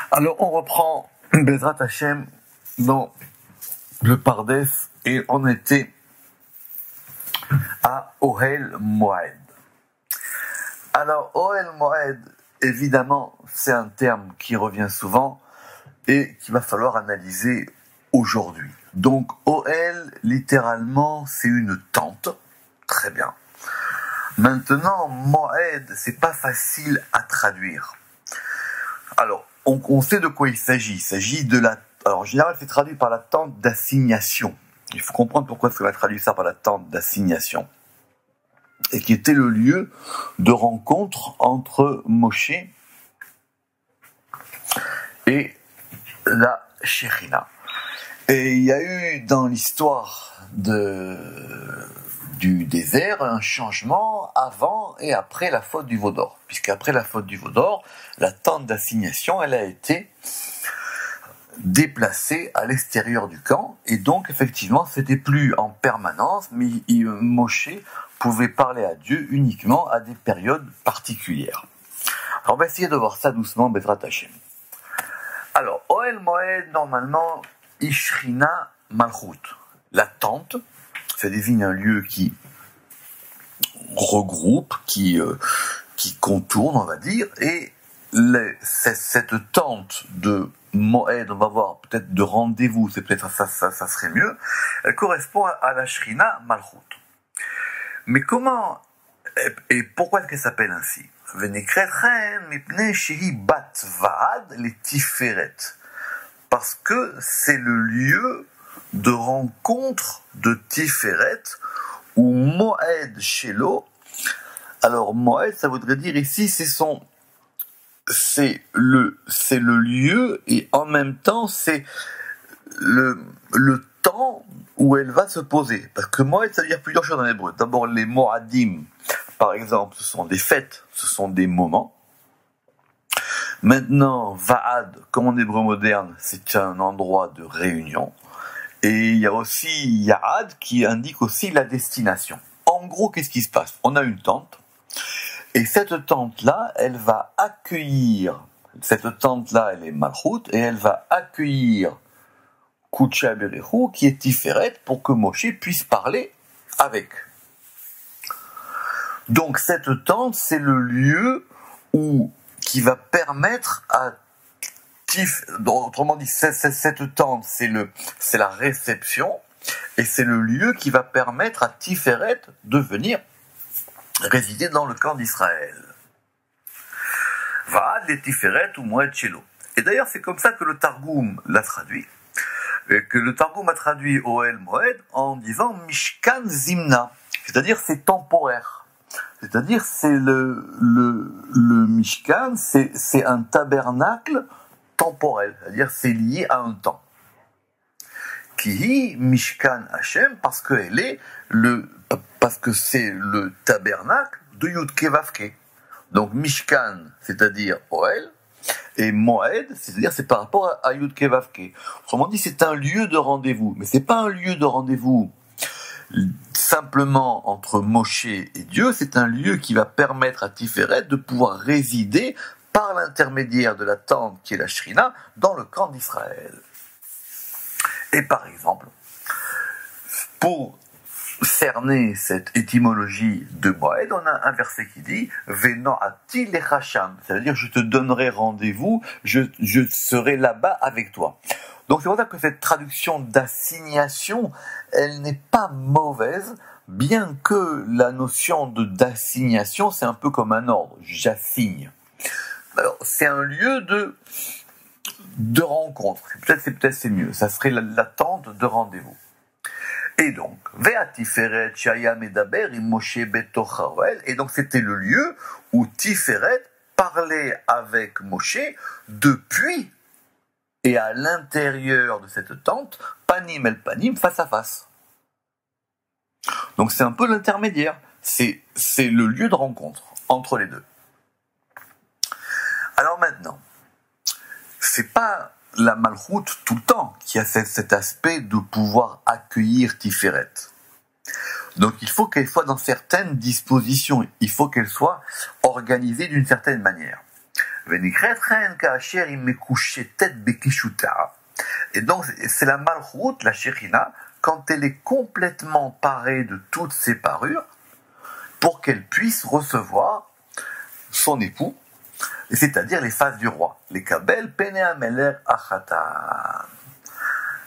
Alors, on reprend Bezrat Hashem dans le Pardes et on était à Ohel Moed. Alors, Ohel Moed, évidemment, c'est un terme qui revient souvent et qu'il va falloir analyser aujourd'hui. Donc, Ohel, littéralement, c'est une tente. Très bien. Maintenant, Moed, c'est pas facile à traduire. Alors, on sait de quoi il s'agit. Il s'agit de la... Alors, en général, c'est traduit par la tente d'assignation. Il faut comprendre pourquoi est-ce qu'on a traduit ça par la tente d'assignation. Et qui était le lieu de rencontre entre Moshe et la Shekhinah. Et il y a eu dans l'histoire du désert un changement avant et après la faute du veau d'or. Puisqu'après la faute du veau d'or, la tente d'assignation, elle a été déplacée à l'extérieur du camp. Et donc, effectivement, c'était plus en permanence, mais Moshe pouvait parler à Dieu uniquement à des périodes particulières. Alors, on va essayer de voir ça doucement, Bezrat Hashem. Alors, Ohel Moed, normalement, Ishrina Malchut. La tente, ça désigne un lieu qui regroupe, qui contourne, on va dire, et cette tente de Moed, on va voir, peut-être de rendez-vous, c'est peut-être ça serait mieux, elle correspond à la Shrina Malchut. Mais comment, et pourquoi est-ce qu'elle s'appelle ainsi? Parce que c'est le lieu de rencontre de Tiferet ou Moed Shelo. Alors Moed, ça voudrait dire ici c'est le lieu et en même temps c'est le temps où elle va se poser. Parce que Moed, ça veut dire plusieurs choses en hébreu. D'abord les Moadim, par exemple, ce sont des fêtes, ce sont des moments. Maintenant, Va'ad, comme en hébreu moderne, c'est un endroit de réunion. Et il y a aussi Ya'ad qui indique aussi la destination. En gros, qu'est-ce qui se passe? On a une tente. Et cette tente-là, elle va accueillir, cette tente-là, elle est Malchut, et elle va accueillir Kucha Berechu, qui est Tiferet, pour que Moshe puisse parler avec. Donc cette tente, c'est le lieu qui va permettre à autrement dit, cette tente, c'est la réception, et c'est le lieu qui va permettre à Tiferet de venir résider dans le camp d'Israël. Va'ad les Tiferet ou Moed Shelo. Et d'ailleurs, c'est comme ça que le Targum l'a traduit, et que le Targum a traduit Ohel Moed en disant Mishkan Zimna, c'est-à-dire c'est temporaire. C'est-à-dire c'est le Mishkan, c'est un tabernacle temporel, c'est-à-dire c'est lié à un temps. Kihi Mishkan Hashem, parce que c'est le tabernacle de Yud-Ke Vav-Ke. Donc Mishkan, c'est-à-dire Ohel, et Moed, c'est-à-dire c'est par rapport à Yud-Ke Vav-Ke. Autrement dit, c'est un lieu de rendez-vous, mais c'est pas un lieu de rendez-vous simplement entre Moshe et Dieu, c'est un lieu qui va permettre à Tiferet de pouvoir résider par l'intermédiaire de la tente qui est la Shrina dans le camp d'Israël. Et par exemple, pour cerner cette étymologie de Moed, on a un verset qui dit Veno'ati lechasham, c'est-à-dire je te donnerai rendez-vous, je serai là-bas avec toi. Donc c'est pour ça que cette traduction d'assignation, elle n'est pas mauvaise, bien que la notion d'assignation, c'est un peu comme un ordre, j'assigne. Alors c'est un lieu de rencontre, peut-être c'est mieux, ça serait la tente de rendez-vous. Et donc, Ve'atiferet Shaya Medaber im Moshe betoch Ohel, et donc c'était le lieu où Tiferet parlait avec Moshe depuis et à l'intérieur de cette tente, panim el panim, face à face. Donc c'est un peu l'intermédiaire, c'est le lieu de rencontre entre les deux. Alors maintenant, c'est pas la Malchut tout le temps qui a cet aspect de pouvoir accueillir Tiferet. Donc il faut qu'elle soit dans certaines dispositions, il faut qu'elle soit organisée d'une certaine manière. Et donc, c'est la malchoute, la Shekhinah, quand elle est complètement parée de toutes ses parures, pour qu'elle puisse recevoir son époux, c'est-à-dire les faces du roi. Les kabel pene ameler achatan.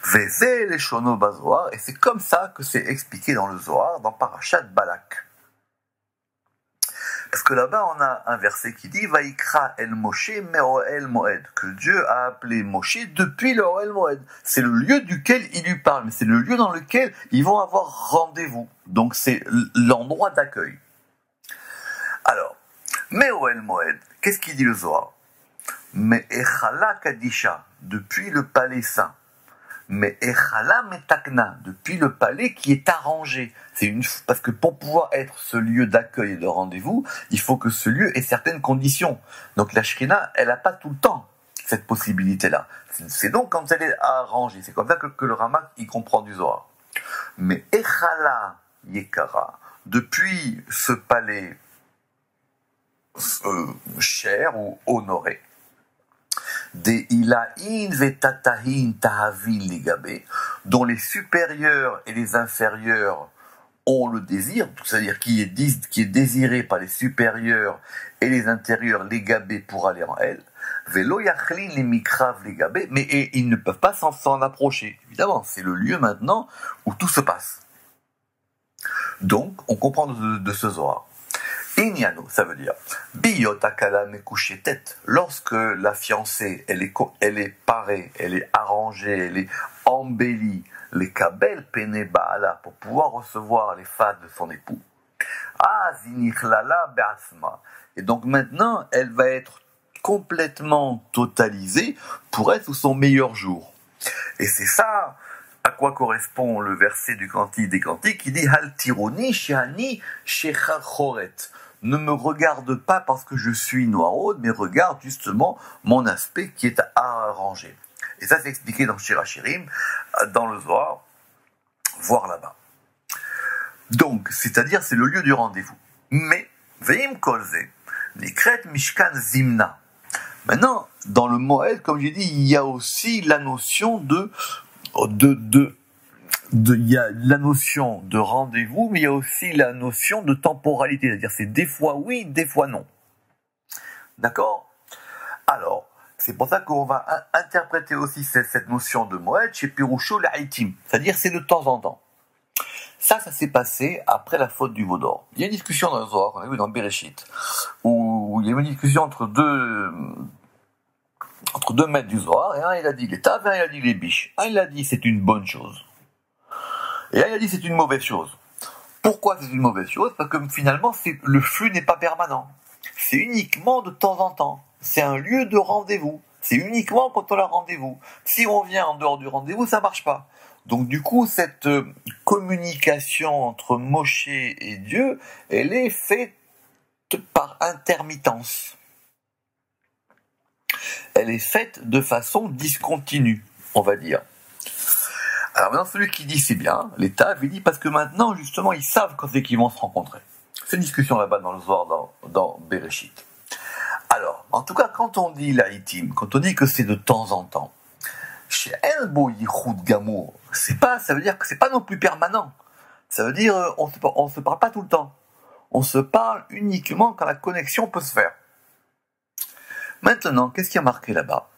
Vezé les shono bazoar, et c'est comme ça que c'est expliqué dans le Zohar, dans Parashat Balak. Parce que là-bas, on a un verset qui dit Vaikra el Moshe me'oel moed, que Dieu a appelé Moshe depuis le Oel Moed. C'est le lieu duquel il lui parle, mais c'est le lieu dans lequel ils vont avoir rendez-vous. Donc c'est l'endroit d'accueil. Alors, me'oel moed, qu'est-ce qu'il dit le Zohar? Me'echala kadisha, depuis le palais saint. Mais Echala Metakna, depuis le palais qui est arrangé. Parce que pour pouvoir être ce lieu d'accueil et de rendez-vous, il faut que ce lieu ait certaines conditions. Donc la Shrina, elle n'a pas tout le temps cette possibilité-là. C'est donc quand elle est arrangée. C'est comme ça que le Ramak y comprend du Zohar. Mais Echala Yekara, depuis ce palais cher ou honoré, des ilahin vetatahin tahavin ligabe, dont les supérieurs et les inférieurs ont le désir, c'est-à-dire qui est désiré par les supérieurs et les intérieurs ligabe pour aller en elle, velo yachlin les mikrav ligabe, mais ils ne peuvent pas s'en approcher. Évidemment, c'est le lieu maintenant où tout se passe. Donc, on comprend de ce Zohar. Inyano, ça veut dire biyot akala mekouché tête. Lorsque la fiancée, elle est parée, elle est arrangée, elle est embellie, les kabel pene baala, pour pouvoir recevoir les faces de son époux. Ah zinichlala be'asma. Et donc maintenant, elle va être complètement totalisée pour être sous son meilleur jour. Et c'est ça à quoi correspond le verset du Cantique des Cantiques qui dit Hal tironi shani shechachoret. Ne me regarde pas parce que je suis noiraude, mais regarde justement mon aspect qui est arrangé. Et ça, c'est expliqué dans Shir HaShirim, dans le Zohar, voir là-bas. Donc, c'est-à-dire, c'est le lieu du rendez-vous. Mais, veim kolze, nikret mishkan zimna. Maintenant, dans le Moed, comme j'ai dit, il y a aussi la notion il y a la notion de rendez-vous, mais il y a aussi la notion de temporalité, c'est-à-dire c'est des fois oui, des fois non. D'accord? Alors, c'est pour ça qu'on va interpréter aussi cette notion de Moed chez Pirusho l'Aïtim, c'est-à-dire c'est de temps en temps. Ça s'est passé après la faute du veau d'or. Il y a une discussion dans le Zohar, on a vu dans Bereshit, où il y a une discussion entre deux maîtres du Zohar, et un il a dit les taves, et un il a dit les biches. Un il a dit c'est une bonne chose. Et un il a dit c'est une mauvaise chose. Pourquoi c'est une mauvaise chose? Parce que finalement le flux n'est pas permanent. C'est uniquement de temps en temps. C'est un lieu de rendez-vous. C'est uniquement quand on a rendez-vous. Si on vient en dehors du rendez-vous, ça marche pas. Donc du coup, cette communication entre Moshe et Dieu, elle est faite par intermittence. Elle est faite de façon discontinue, on va dire. Alors maintenant, celui qui dit c'est bien, l'État, il dit parce que maintenant, justement, ils savent quand c'est qu'ils vont se rencontrer. C'est une discussion là-bas dans le Zohar, dans Bereshit. Alors, en tout cas, quand on dit l'Aïtim, quand on dit que c'est de temps en temps, chez Elbo Yichud Gamour, ça veut dire que c'est pas non plus permanent. Ça veut dire, on se parle pas tout le temps. On se parle uniquement quand la connexion peut se faire. Maintenant, qu'est-ce qui a marqué là-bas?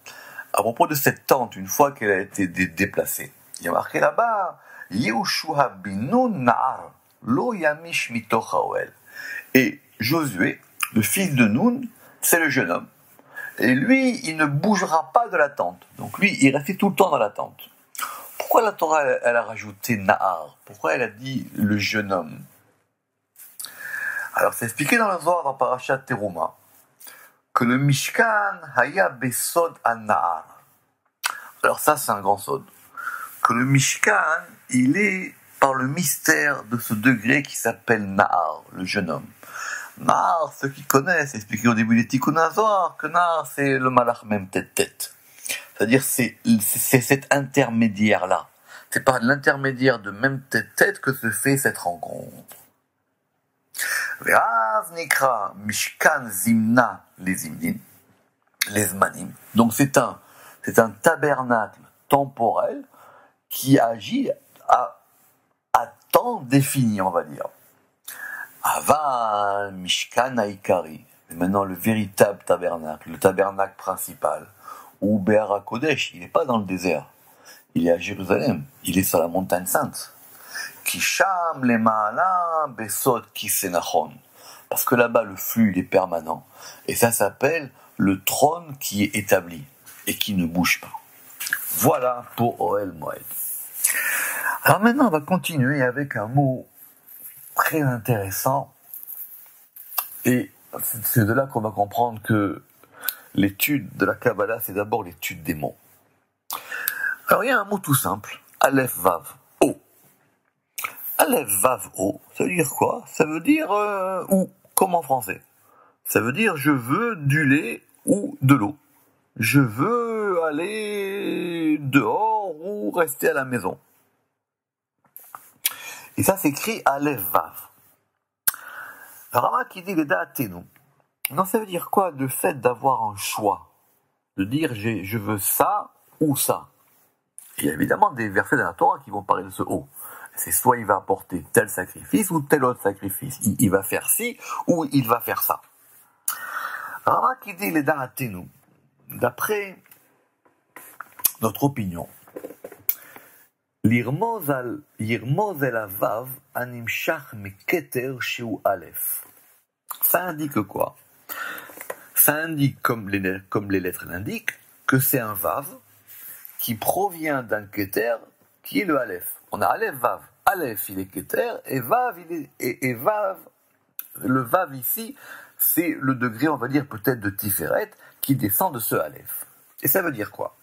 À propos de cette tente, une fois qu'elle a été déplacée, il y a marqué là-bas, Yehoshua binu Na'ar, lo yamish mitoch haoel. Et Josué, le fils de Nun, c'est le jeune homme. Et lui, il ne bougera pas de la tente. Donc lui, il restait tout le temps dans la tente. Pourquoi la Torah, elle a rajouté Na'ar? Pourquoi elle a dit le jeune homme? Alors, c'est expliqué dans le Zohar, dans Parashat Teruma, que le Mishkan haya besod an-Na'ar. Alors ça, c'est un grand sod. Que le Mishkan, il est par le mystère de ce degré qui s'appelle Na'ar, le jeune homme. Na'ar, ceux qui connaissent, expliqué au début des Tikkun HaZohar, que Na'ar, c'est le malach même tête-tête. C'est-à-dire, c'est cet intermédiaire-là. C'est par l'intermédiaire de même tête-tête que se fait cette rencontre. Ve'az nikra Mishkan Zimna les Zimnin. les zmanim. Donc c'est un tabernacle temporel qui agit à temps défini, on va dire. Aval Mishkan Aikari. Maintenant le véritable tabernacle, le tabernacle principal, ou Be'ar HaKodesh, il n'est pas dans le désert, il est à Jérusalem, il est sur la montagne sainte. Kisham le Ma'ala Besod Kisenachon. Parce que là-bas le flux il est permanent. Et ça s'appelle le trône qui est établi et qui ne bouge pas. Voilà pour Ohel Moed. Alors maintenant on va continuer avec un mot très intéressant, et c'est de là qu'on va comprendre que l'étude de la Kabbalah, c'est d'abord l'étude des mots. Alors il y a un mot tout simple, Aleph Vav O. Aleph Vav O, ça veut dire quoi? Ça veut dire ou, comme en français. Ça veut dire je veux du lait ou de l'eau. Je veux aller dehors ou rester à la maison. Et ça s'écrit Aleph Vav. Rama qui dit les da'atenu. Non, ça veut dire quoi? Le fait d'avoir un choix. De dire je veux ça ou ça. Il y a évidemment des versets dans la Torah qui vont parler de ce haut. C'est soit il va apporter tel sacrifice ou tel autre sacrifice. Il va faire ci ou il va faire ça. Rama qui dit les da'atenu. D'après notre opinion, L'irmoz el avav animshach meketer sheu aleph. Ça indique quoi? Ça indique, comme les lettres l'indiquent, que c'est un vav qui provient d'un keter qui est le aleph. On a aleph vav. Aleph il est keter et vav il est et vav. Le vav ici, c'est le degré, on va dire peut-être de tiferet qui descend de ce aleph. Et ça veut dire quoi?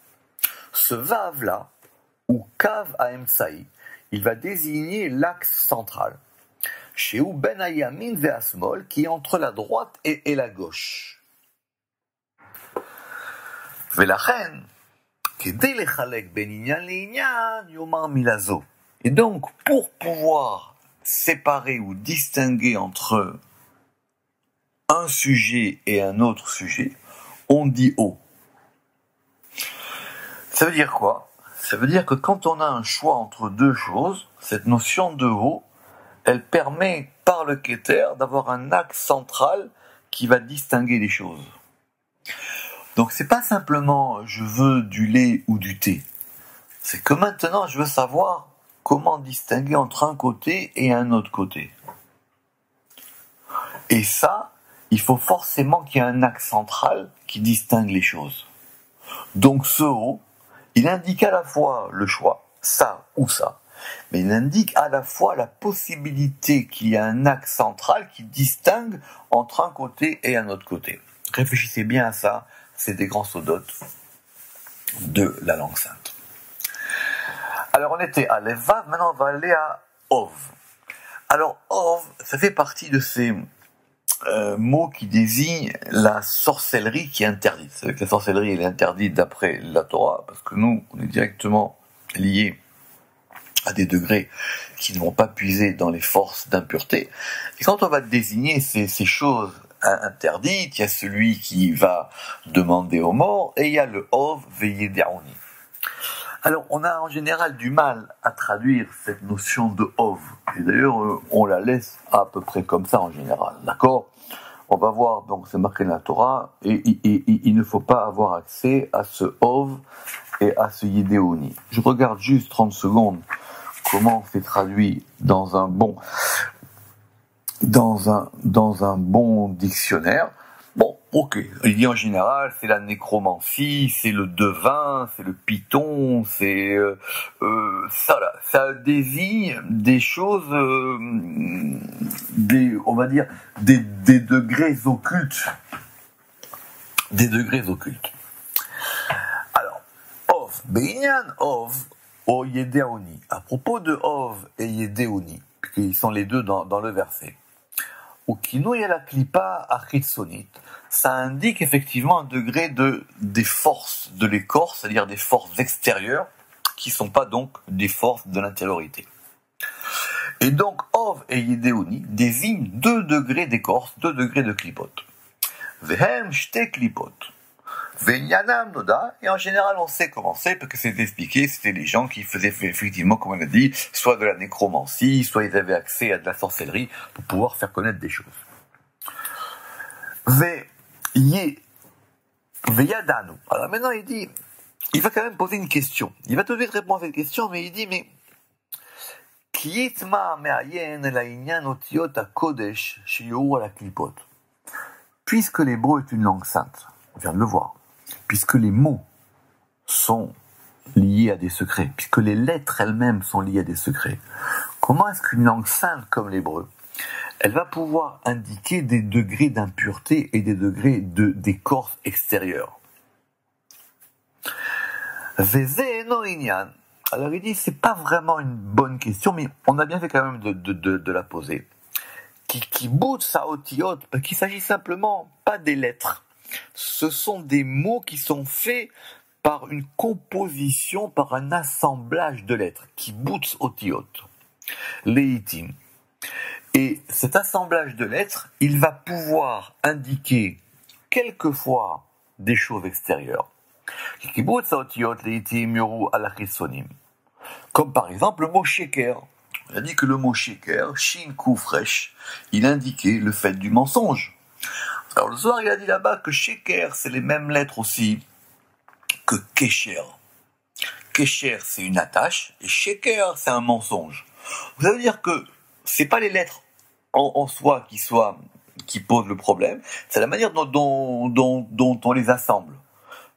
Ce vav là, ou Kav Aemsaï, il va désigner l'axe central. Chez Ben Ayamin Ve'asmol, qui est entre la droite et la gauche. Velachen, Kedei lechalek ben inyan le'inyan, yomar milazo. Et donc, pour pouvoir séparer ou distinguer entre un sujet et un autre sujet, on dit O. Ça veut dire quoi? Ça veut dire que quand on a un choix entre deux choses, cette notion de haut, elle permet par le keter d'avoir un axe central qui va distinguer les choses. Donc c'est pas simplement je veux du lait ou du thé. C'est que maintenant je veux savoir comment distinguer entre un côté et un autre côté. Et ça, il faut forcément qu'il y ait un axe central qui distingue les choses. Donc ce haut, il indique à la fois le choix, ça ou ça, mais il indique à la fois la possibilité qu'il y ait un axe central qui distingue entre un côté et un autre côté. Réfléchissez bien à ça, c'est des grands sodotes de la langue sainte. Alors on était à Levav, maintenant on va aller à Ov. Alors Ov, ça fait partie de ces mots qui désignent la sorcellerie qui est interdite. C'est vrai que la sorcellerie elle est interdite d'après la Torah, parce que nous, on est directement liés à des degrés qui ne vont pas puiser dans les forces d'impureté. Et quand on va désigner ces choses interdites, il y a celui qui va demander aux morts, et il y a le Ov veillé d'Aoni. Alors, on a en général du mal à traduire cette notion de Ov. Et d'ailleurs, on la laisse à peu près comme ça en général. D'accord? On va voir, donc c'est marqué dans la Torah, et il ne faut pas avoir accès à ce Ov et à ce Yedéoni. Je regarde juste 30 secondes comment c'est traduit dans un bon dictionnaire. Bon, ok, il dit en général, c'est la nécromancie, c'est le devin, c'est le python, c'est ça là. Ça désigne des choses, on va dire, des degrés occultes. Des degrés occultes. Alors, Ov, Beinyan Ov, O Yedéoni. À propos de Ov et Yedéoni, puisqu'ils sont les deux dans le verset. Ou Kinoy la klipa achitsonite, ça indique effectivement un degré des forces de l'écorce, c'est-à-dire des forces extérieures, qui ne sont pas donc des forces de l'intériorité. Et donc, Ov et Yedéoni désignent 2 degrés d'écorce, 2 degrés de clipote. Vehem shte klipot. Venyanam Noda, et en général on sait comment c'est, parce que c'était expliqué, c'était les gens qui faisaient effectivement, comme on a dit, soit de la nécromancie, soit ils avaient accès à de la sorcellerie pour pouvoir faire connaître des choses. Veyadanu. Alors maintenant il dit, il va quand même poser une question. Il va tout de suite répondre à cette question, mais il dit, mais puisque l'hébreu est une langue sainte, on vient de le voir, puisque les mots sont liés à des secrets, puisque les lettres elles-mêmes sont liées à des secrets, comment est-ce qu'une langue sainte comme l'hébreu, elle va pouvoir indiquer des degrés d'impureté et des degrés d'écorce extérieure? Alors il dit, c'est pas vraiment une bonne question, mais on a bien fait quand même de la poser. Qui bout saotiot, parce qu'il s'agit simplement pas des lettres. Ce sont des mots qui sont faits par une composition, par un assemblage de lettres. Qui bout otiot, leitim. Et cet assemblage de lettres, il va pouvoir indiquer quelquefois des choses extérieures. Comme par exemple le mot sheker. On a dit que le mot sheker, shin kou fresh, il indiquait le fait du mensonge. Alors le soir, il a dit là-bas que sheker, c'est les mêmes lettres aussi que kesher. Kesher, c'est une attache, et sheker, c'est un mensonge. Ça veut dire que c'est pas les lettres en soi qui posent le problème, c'est la manière dont on les assemble.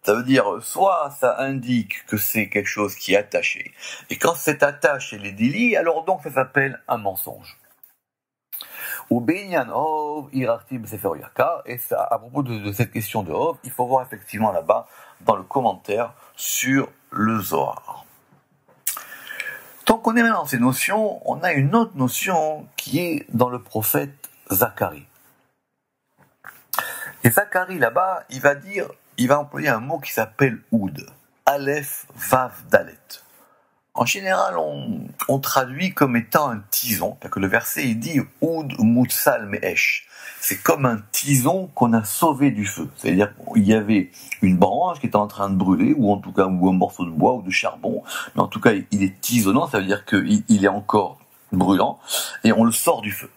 Ça veut dire, soit ça indique que c'est quelque chose qui est attaché, et quand cette attache elle est délie, alors donc ça s'appelle un mensonge. Et ça, à propos de cette question de Hov, il faut voir effectivement là-bas, dans le commentaire sur le Zohar. Tant qu'on est maintenant dans ces notions, on a une autre notion qui est dans le prophète Zacharie. Et Zacharie là-bas, il va employer un mot qui s'appelle Oud. Aleph, Vav, Dalet. En général, on traduit comme étant un tison, parce que le verset il dit Oud Mutsal Me'esh. C'est comme un tison qu'on a sauvé du feu. C'est-à-dire qu'il y avait une branche qui était en train de brûler, ou en tout cas ou un morceau de bois ou de charbon, mais en tout cas il est tisonnant, ça veut dire qu'il est encore brûlant, et on le sort du feu.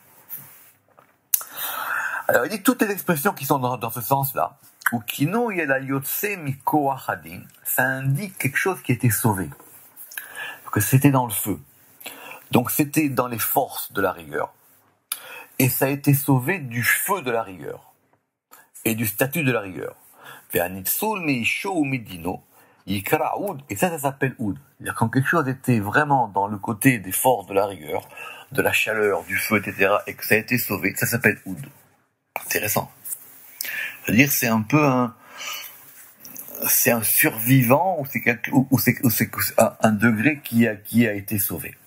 Alors il dit que toutes les expressions qui sont dans ce sens-là, ou kino yela yotse mikoach hadin, ça indique quelque chose qui était sauvé, que c'était dans le feu, donc c'était dans les forces de la rigueur, et ça a été sauvé du feu de la rigueur et du statut de la rigueur. Ve'anitzul meisho umidino yikra oud, et ça s'appelle oud. C'est-à-dire quand quelque chose était vraiment dans le côté des forces de la rigueur, de la chaleur, du feu, etc., et que ça a été sauvé, ça s'appelle oud. Intéressant. C'est-à-dire c'est un peu c'est un survivant ou c'est un degré qui a été sauvé.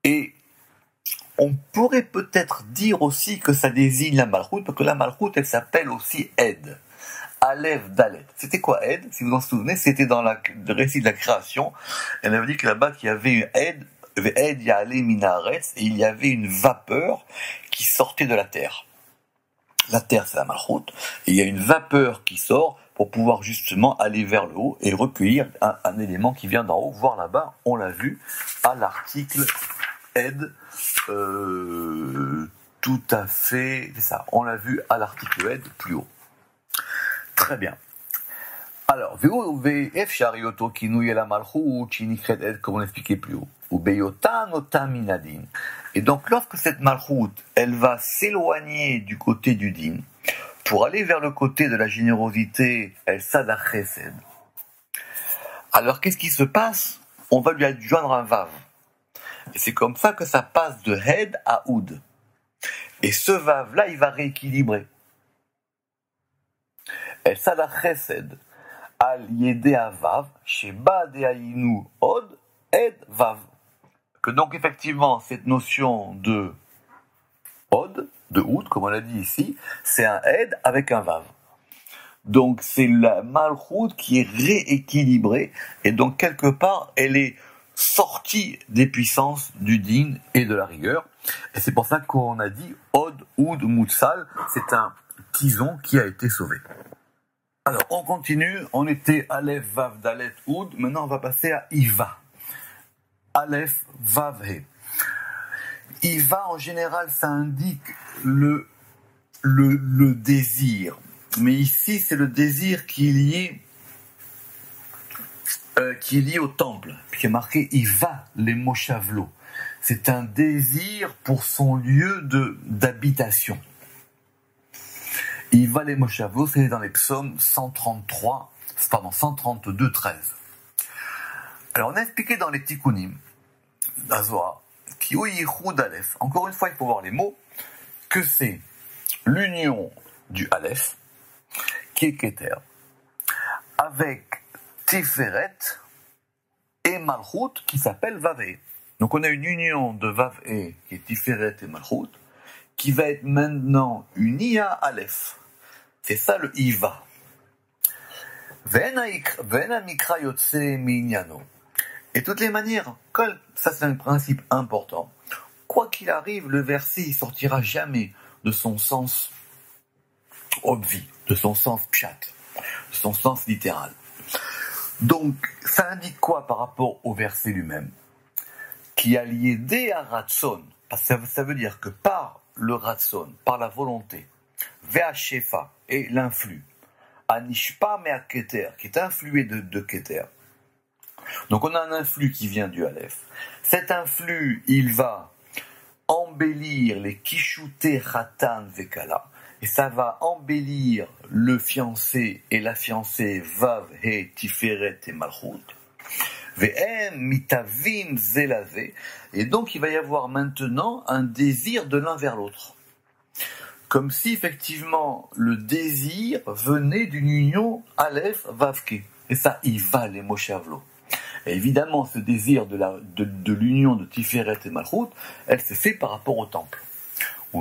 Et on pourrait peut-être dire aussi que ça désigne la malchout, parce que la malchout elle s'appelle aussi Ed. Aleph Dalet. C'était quoi Ed? Si vous en souvenez, c'était dans le récit de la création. Elle avait dit que là-bas qu'il y avait une Ed. Et il y avait une vapeur qui sortait de la terre. La terre, c'est la malchoute, et il y a une vapeur qui sort pour pouvoir justement aller vers le haut et recueillir un élément qui vient d'en haut. Voir là-bas, on l'a vu à l'article Ed, tout à fait, c'est ça, on l'a vu à l'article Ed plus haut. Très bien. Alors, comme on l'expliquait plus haut. Et donc, lorsque cette malchoute, elle va s'éloigner du côté du din, pour aller vers le côté de la générosité, elle sada chesed. Alors, qu'est-ce qui se passe? On va lui adjoindre un vav. Et c'est comme ça que ça passe de hed à oud. Et ce vav-là, il va rééquilibrer. El sada chesed. Al yede avav, sheba de ainu od, ed vav. Que donc effectivement, cette notion de od, de oud, comme on l'a dit ici, c'est un ed avec un vav. Donc c'est la malchoute qui est rééquilibrée, et donc quelque part, elle est sorti des puissances du din et de la rigueur. Et c'est pour ça qu'on a dit Od, Oud, Moutsal, c'est un tison qui a été sauvé. Alors, on continue, on était Aleph, Vav, Dalet, Oud, maintenant on va passer à Iva. Aleph, Vav, He. Iva, en général, ça indique le désir. Mais ici, c'est le désir qui est lié au temple, qui est marqué Iva, les Moshavlo. C'est un désir pour son lieu d'habitation. Iva, les Moshavlo, c'est dans les psaumes 132, 13. Alors, on a expliqué dans les Tikkunim, d'Azoa, qui Yichud Aleph. Encore une fois, il faut voir les mots, que c'est l'union du Aleph, qui est Keter, avec Tiferet et Malchut, qui s'appelle Vavé. Donc on a une union de Vavé, qui est Tiferet et Malchut, qui va être maintenant unie à Aleph. C'est ça le Iva. Ve'ena mikra yotse minyano. Et de toutes les manières, ça c'est un principe important. Quoi qu'il arrive, le verset il sortira jamais de son sens obvi, de son sens pshat, de son sens littéral. Donc, ça indique quoi par rapport au verset lui-même? Qui a lié des à ratson, parce que ça veut dire que par le ratson, par la volonté, vea shefa et l'influx, anishpa mea keter, qui est influé de keter. Donc on a un influx qui vient du Aleph. Cet influx, il va embellir les kishuté ratan vekala, et ça va embellir le fiancé et la fiancée Vav, He, Tiferet et Malchut. Ve'em mitavim zelazé. Et donc il va y avoir maintenant un désir de l'un vers l'autre. Comme si effectivement le désir venait d'une union Aleph, Vavke. Et ça, il va les Moshavlo. Et évidemment, ce désir de l'union de Tiferet et Malchut, elle se fait par rapport au temple. Et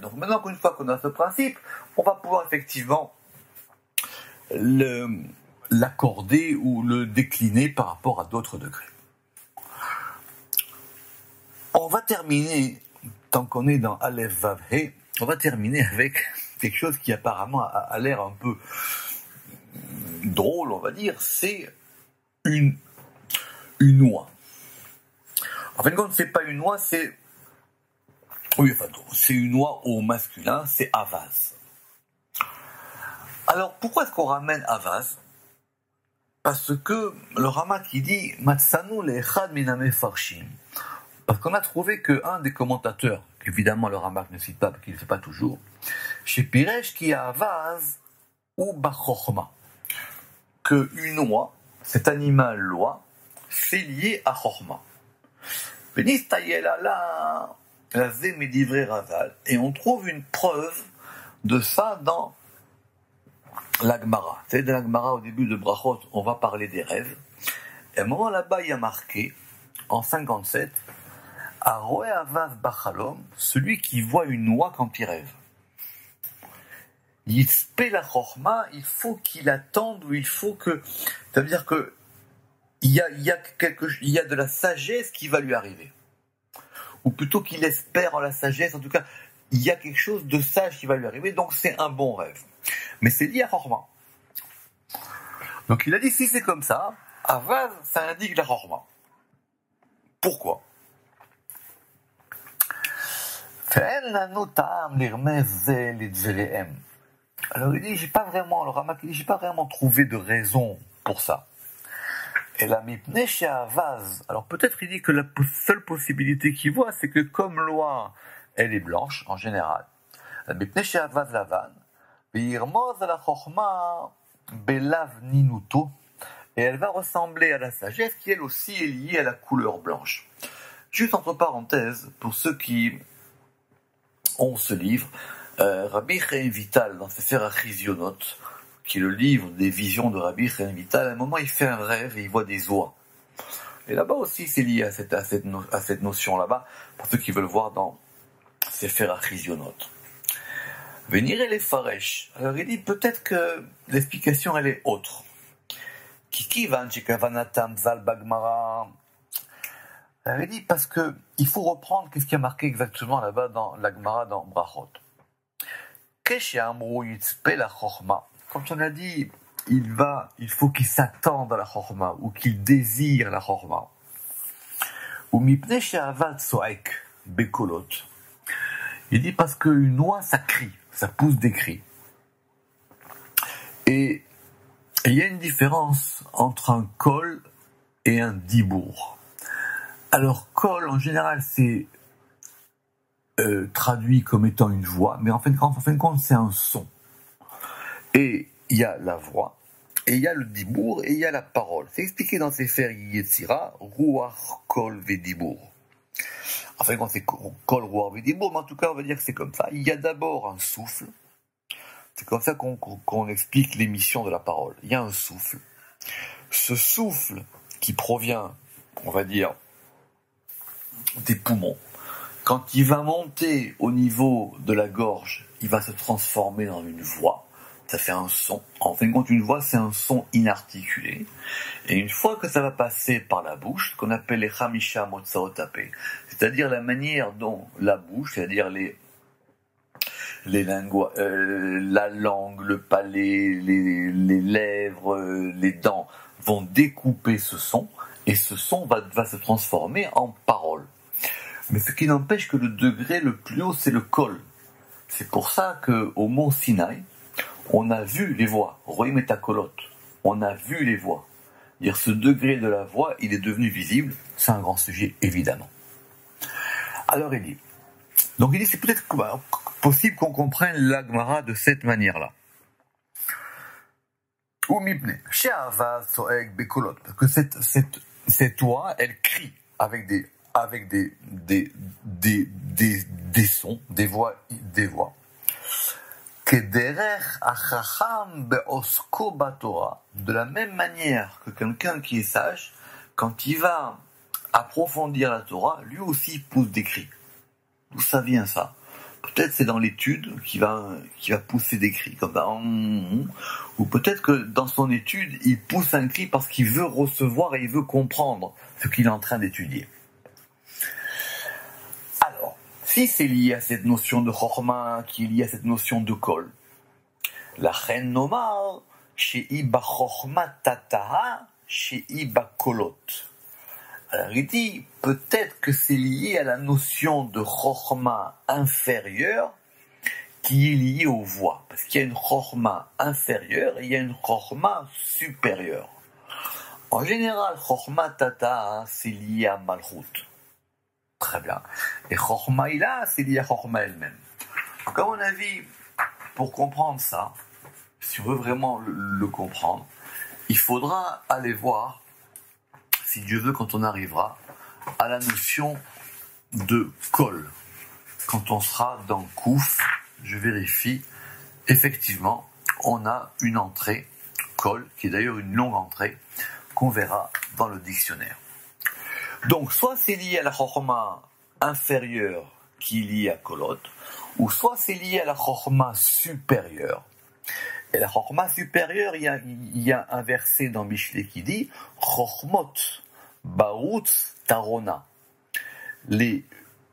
donc maintenant qu'une fois qu'on a ce principe, on va pouvoir effectivement l'accorder ou le décliner par rapport à d'autres degrés. On va terminer, tant qu'on est dans Aleph Vav He, on va terminer avec quelque chose qui apparemment a l'air un peu drôle, on va dire, c'est une oie. En fin de compte, c'est pas une oie, c'est une oie au masculin, c'est Avaz. Alors, pourquoi est-ce qu'on ramène Avaz? Parce que le Ramak il dit Matsanu le'echad miname farshim. Parce qu'on a trouvé qu'un des commentateurs, qu'évidemment le Ramak ne cite pas, parce qu'il ne le fait pas toujours, chez Piresh qui a Avaz ou Bachochma, que une oie, cet animal l'oie, c'est lié à Chochma. Et on trouve une preuve de ça dans l'Agmara. C'est dans l'Agmara au début de Brachot, on va parler des rêves. Et à un moment là-bas, il y a marqué, en 57, Aroe Avaz Bachalom, celui qui voit une oie quand il rêve. Yitzpe la Chochma, il faut qu'il attende, ou il faut que. C'est-à-dire que il y a de la sagesse qui va lui arriver. Ou plutôt qu'il espère en la sagesse, en tout cas, il y a quelque chose de sage qui va lui arriver, donc c'est un bon rêve. Mais c'est lié à Chochma. Donc il a dit, si c'est comme ça, Avaz, ça indique la Chochma. Pourquoi? Alors il dit, j'ai pas vraiment trouvé de raison pour ça. Et la mipne chez Avaz, alors peut-être il dit que la seule possibilité qu'il voit, c'est que comme l'oie, elle est blanche en général. La mipne chez Avaz lavan, ve'irmoz la chochma belav ninuto, et elle va ressembler à la sagesse qui elle aussi est liée à la couleur blanche. Juste entre parenthèses, pour ceux qui ont ce livre, Rabbi Chaim Vital, dans ses Serachizionot, qui est le livre des visions de Rabbi Chaim Vital, à un moment il fait un rêve et il voit des oies. Et là-bas aussi c'est lié à cette notion là-bas, pour ceux qui veulent voir dans Sefer HaChizionot. Venir et les faresh. Alors il dit peut-être que l'explication elle est autre. Kikivan Shekavanatam Zal Bagmara. Il dit parce que il faut reprendre qu'est-ce qui a marqué exactement là-bas dans la Gemara dans Brachot. Quand on a dit il faut qu'il s'attende à la chorma ou qu'il désire la chorma. Ou mipnei she'avad so'ek bekolot. Il dit parce qu'une oie ça crie, ça pousse des cris. Et il y a une différence entre un kol et un dibour. Alors kol en général c'est traduit comme étant une voix, mais en fin de compte c'est un son. Et il y a la voix, et il y a le dibour, et il y a la parole. C'est expliqué dans Sefer Yetzira, Ruach Kol Vedibour. En fin de compte c'est Kol Ruach Vedibour, mais en tout cas on va dire que c'est comme ça. Il y a d'abord un souffle. C'est comme ça qu'on explique l'émission de la parole. Il y a un souffle. Ce souffle qui provient, on va dire, des poumons, quand il va monter au niveau de la gorge, il va se transformer dans une voix. Ça fait un son. En fin de compte, une voix, c'est un son inarticulé. Et une fois que ça va passer par la bouche, ce qu'on appelle les Chamisha Motsaotapé, c'est-à-dire la manière dont la bouche, c'est-à-dire la langue, le palais, les lèvres, les dents vont découper ce son, et ce son va se transformer en parole. Mais ce qui n'empêche que le degré le plus haut, c'est le kol. C'est pour ça qu'au mont Sinaï, on a vu les voix. Roim et Takolot. On a vu les voix. Dire ce degré de la voix, il est devenu visible. C'est un grand sujet, évidemment. Alors il dit. Donc il dit, c'est peut-être possible qu'on comprenne la Gemara de cette manière-là. Ou mipne. She'ava so'eg bekolot. Parce que cette oie, elle crie avec des sons, des voix. De la même manière que quelqu'un qui est sage, quand il va approfondir la Torah, lui aussi pousse des cris. D'où ça vient ça? Peut-être c'est dans l'étude qui va pousser des cris comme ça, ou peut-être que dans son étude il pousse un cri parce qu'il veut recevoir et il veut comprendre ce qu'il est en train d'étudier. Alors, si c'est lié à cette notion de chorma, qui est lié à cette notion de kol, la chen nomar sheiba chorma tataha sheiba kolot. Alors il dit, peut-être que c'est lié à la notion de chorma inférieure qui est liée aux voix. Parce qu'il y a une chorma inférieure et il y a une chorma supérieure. En général, chorma tata, c'est lié à malchut. Très bien. Et chorma ila, c'est lié à chorma elle-même. Donc, à mon avis, pour comprendre ça, si on veut vraiment le comprendre, il faudra aller voir, si Dieu veut, quand on arrivera à la notion de kol. Quand on sera dans Kouf, je vérifie, effectivement, on a une entrée kol, qui est d'ailleurs une longue entrée, qu'on verra dans le dictionnaire. Donc, soit c'est lié à la chorma inférieure qui est liée à kolot, ou soit c'est lié à la chorma supérieure. Et la chorma supérieure, il y a un verset dans Mishlé qui dit chormot baoutz tarona. Les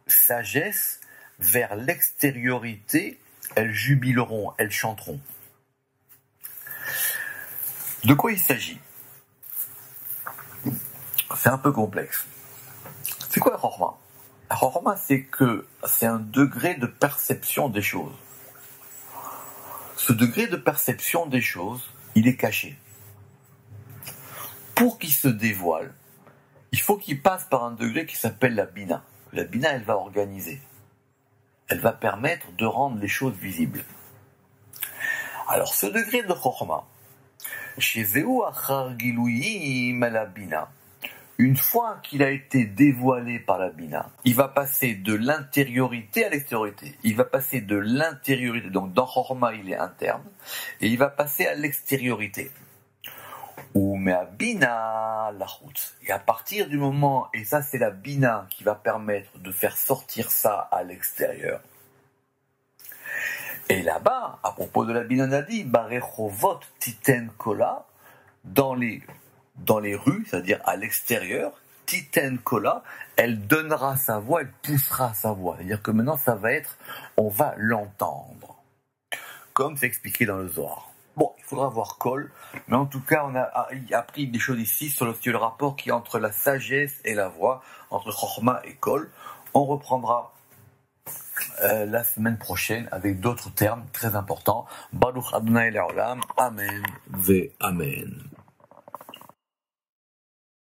sagesses vers l'extériorité, elles jubileront, elles chanteront. De quoi il s'agit? C'est un peu complexe. C'est quoi la chorma? La chorma, c'est un degré de perception des choses. Ce degré de perception des choses, il est caché. Pour qu'il se dévoile, il faut qu'il passe par un degré qui s'appelle la bina. La bina, elle va organiser. Elle va permettre de rendre les choses visibles. Alors, ce degré de chorma, chez Zéou Achar Gilouyim la bina, une fois qu'il a été dévoilé par la bina, il va passer de l'intériorité à l'extériorité. Il va passer de l'intériorité, donc dans chorma, il est interne, et il va passer à l'extériorité. Ou mais à bina la route. Et à partir du moment, et ça c'est la bina qui va permettre de faire sortir ça à l'extérieur. Et là-bas, à propos de la bina, on a dit, barechovot titen kola, dans les dans les rues, c'est-à-dire à l'extérieur, Titen Kola, elle donnera sa voix, elle poussera sa voix. C'est-à-dire que maintenant, ça va être, on va l'entendre. Comme c'est expliqué dans le Zohar. Bon, il faudra voir Kol, mais en tout cas, on a appris des choses ici sur le rapport qui est entre la sagesse et la voix, entre Chochma et Kol. On reprendra la semaine prochaine avec d'autres termes très importants. Baruch Adonai Le'olam. Amen ve Amen.